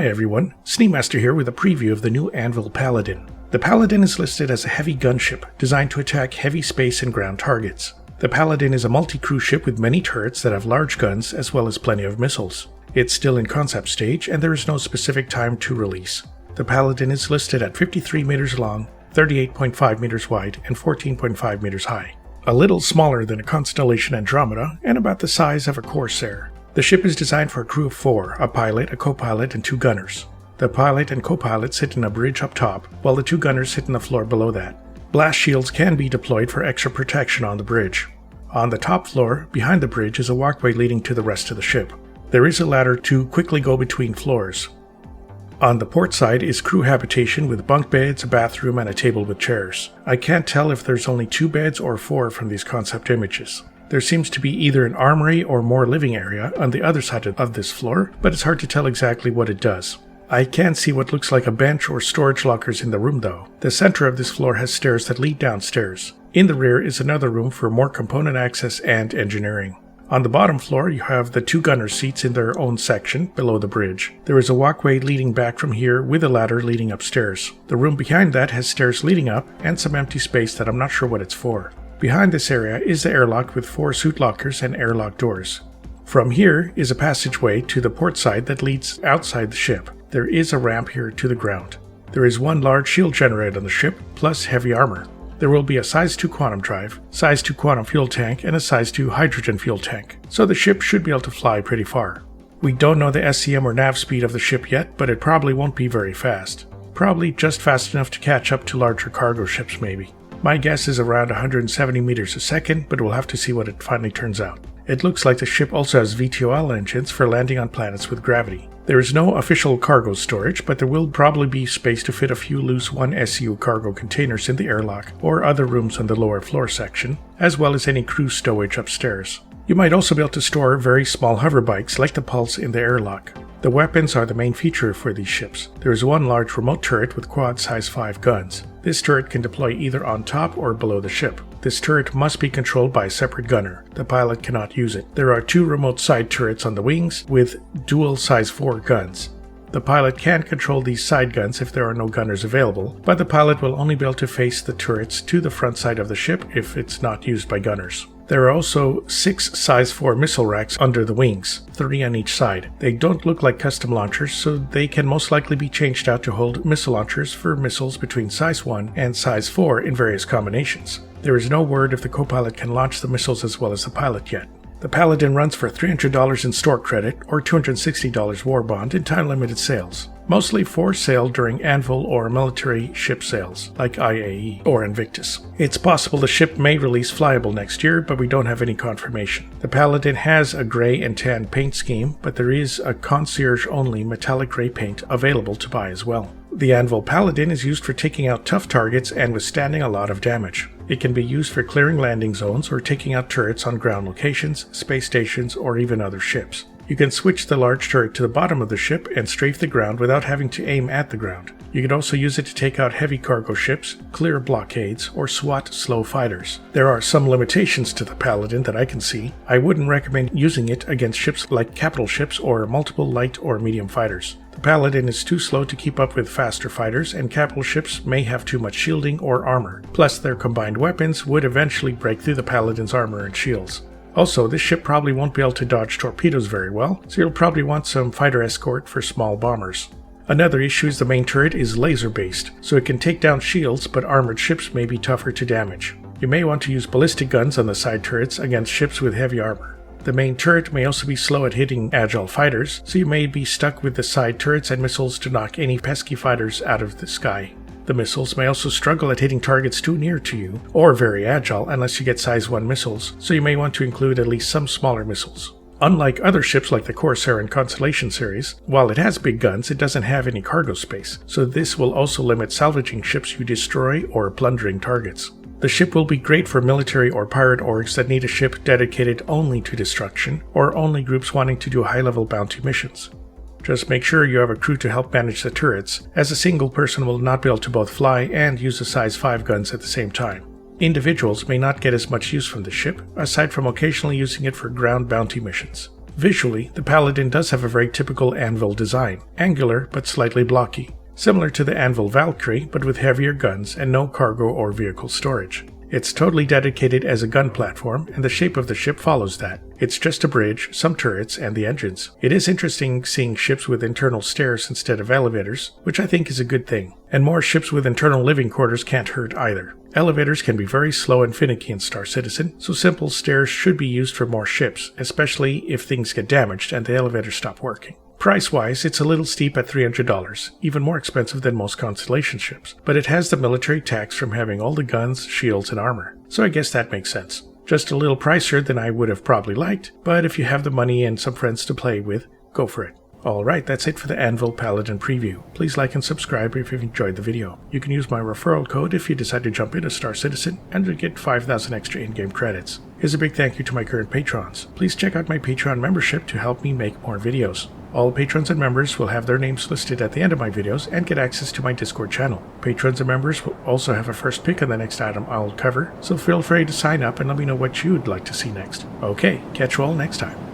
Hi everyone, Sneemaster here with a preview of the new Anvil Paladin. The Paladin is listed as a heavy gunship, designed to attack heavy space and ground targets. The Paladin is a multi-crew ship with many turrets that have large guns as well as plenty of missiles. It's still in concept stage and there is no specific time to release. The Paladin is listed at 53 meters long, 38.5 meters wide, and 14.5 meters high. A little smaller than a Constellation Andromeda and about the size of a Corsair. The ship is designed for a crew of 4, a pilot, a co-pilot, and 2 gunners. The pilot and co-pilot sit in a bridge up top, while the 2 gunners sit on the floor below that. Blast shields can be deployed for extra protection on the bridge. On the top floor, behind the bridge, is a walkway leading to the rest of the ship. There is a ladder to quickly go between floors. On the port side is crew habitation with bunk beds, a bathroom, and a table with chairs. I can't tell if there's only 2 beds or 4 from these concept images. There seems to be either an armory or more living area on the other side of this floor, but it's hard to tell exactly what it does. I can see what looks like a bench or storage lockers in the room though. The center of this floor has stairs that lead downstairs. In the rear is another room for more component access and engineering. On the bottom floor you have the 2 gunner seats in their own section below the bridge. There is a walkway leading back from here with a ladder leading upstairs. The room behind that has stairs leading up and some empty space that I'm not sure what it's for. Behind this area is the airlock with 4 suit lockers and airlock doors. From here is a passageway to the port side that leads outside the ship. There is a ramp here to the ground. There is 1 large shield generator on the ship, plus heavy armor. There will be a size 2 quantum drive, size 2 quantum fuel tank, and a size 2 hydrogen fuel tank, so the ship should be able to fly pretty far. We don't know the SCM or nav speed of the ship yet, but it probably won't be very fast. Probably just fast enough to catch up to larger cargo ships maybe. My guess is around 170 meters a second, but we'll have to see what it finally turns out. It looks like the ship also has VTOL engines for landing on planets with gravity. There is no official cargo storage, but there will probably be space to fit a few loose 1 SU cargo containers in the airlock or other rooms on the lower floor section, as well as any crew stowage upstairs. You might also be able to store very small hover bikes like the Pulse in the airlock. The weapons are the main feature for these ships. There is 1 large remote turret with quad size 5 guns. This turret can deploy either on top or below the ship. This turret must be controlled by a separate gunner. The pilot cannot use it. There are 2 remote side turrets on the wings with dual size 4 guns. The pilot can control these side guns if there are no gunners available, but the pilot will only be able to face the turrets to the front side of the ship if it's not used by gunners. There are also 6 size 4 missile racks under the wings, 3 on each side. They don't look like custom launchers, so they can most likely be changed out to hold missile launchers for missiles between size 1 and size 4 in various combinations. There is no word if the co-pilot can launch the missiles as well as the pilot yet. The Paladin runs for $300 in store credit or $260 war bond in time-limited sales, mostly for sale during Anvil or military ship sales, like IAE or Invictus. It's possible the ship may release flyable next year, but we don't have any confirmation. The Paladin has a gray and tan paint scheme, but there is a concierge-only metallic gray paint available to buy as well. The Anvil Paladin is used for taking out tough targets and withstanding a lot of damage. It can be used for clearing landing zones or taking out turrets on ground locations, space stations, or even other ships. You can switch the large turret to the bottom of the ship and strafe the ground without having to aim at the ground. You can also use it to take out heavy cargo ships, clear blockades, or SWAT slow fighters. There are some limitations to the Paladin that I can see. I wouldn't recommend using it against ships like capital ships or multiple light or medium fighters. The Paladin is too slow to keep up with faster fighters, and capital ships may have too much shielding or armor. Plus, their combined weapons would eventually break through the Paladin's armor and shields. Also, this ship probably won't be able to dodge torpedoes very well, so you'll probably want some fighter escort for small bombers. Another issue is the main turret is laser-based, so it can take down shields, but armored ships may be tougher to damage. You may want to use ballistic guns on the side turrets against ships with heavy armor. The main turret may also be slow at hitting agile fighters, so you may be stuck with the side turrets and missiles to knock any pesky fighters out of the sky. The missiles may also struggle at hitting targets too near to you, or very agile unless you get size 1 missiles, so you may want to include at least some smaller missiles. Unlike other ships like the Corsair and Constellation series, while it has big guns, it doesn't have any cargo space, so this will also limit salvaging ships you destroy or plundering targets. The ship will be great for military or pirate orgs that need a ship dedicated only to destruction, or only groups wanting to do high-level bounty missions. Just make sure you have a crew to help manage the turrets, as a single person will not be able to both fly and use the size 5 guns at the same time. Individuals may not get as much use from the ship, aside from occasionally using it for ground bounty missions. Visually, the Paladin does have a very typical Anvil design, angular but slightly blocky, similar to the Anvil Valkyrie but with heavier guns and no cargo or vehicle storage. It's totally dedicated as a gun platform, and the shape of the ship follows that. It's just a bridge, some turrets, and the engines. It is interesting seeing ships with internal stairs instead of elevators, which I think is a good thing. And more ships with internal living quarters can't hurt either. Elevators can be very slow and finicky in Star Citizen, so simple stairs should be used for more ships, especially if things get damaged and the elevators stop working. Price-wise, it's a little steep at $300, even more expensive than most Constellation ships, but it has the military tax from having all the guns, shields, and armor, so I guess that makes sense. Just a little pricier than I would have probably liked, but if you have the money and some friends to play with, go for it. Alright, that's it for the Anvil Paladin preview. Please like and subscribe if you've enjoyed the video. You can use my referral code if you decide to jump into Star Citizen and you'll get 5,000 extra in-game credits. Here's a big thank you to my current patrons. Please check out my Patreon membership to help me make more videos. All patrons and members will have their names listed at the end of my videos and get access to my Discord channel. Patrons and members will also have a first pick on the next item I'll cover, so feel free to sign up and let me know what you'd like to see next. Okay, catch you all next time.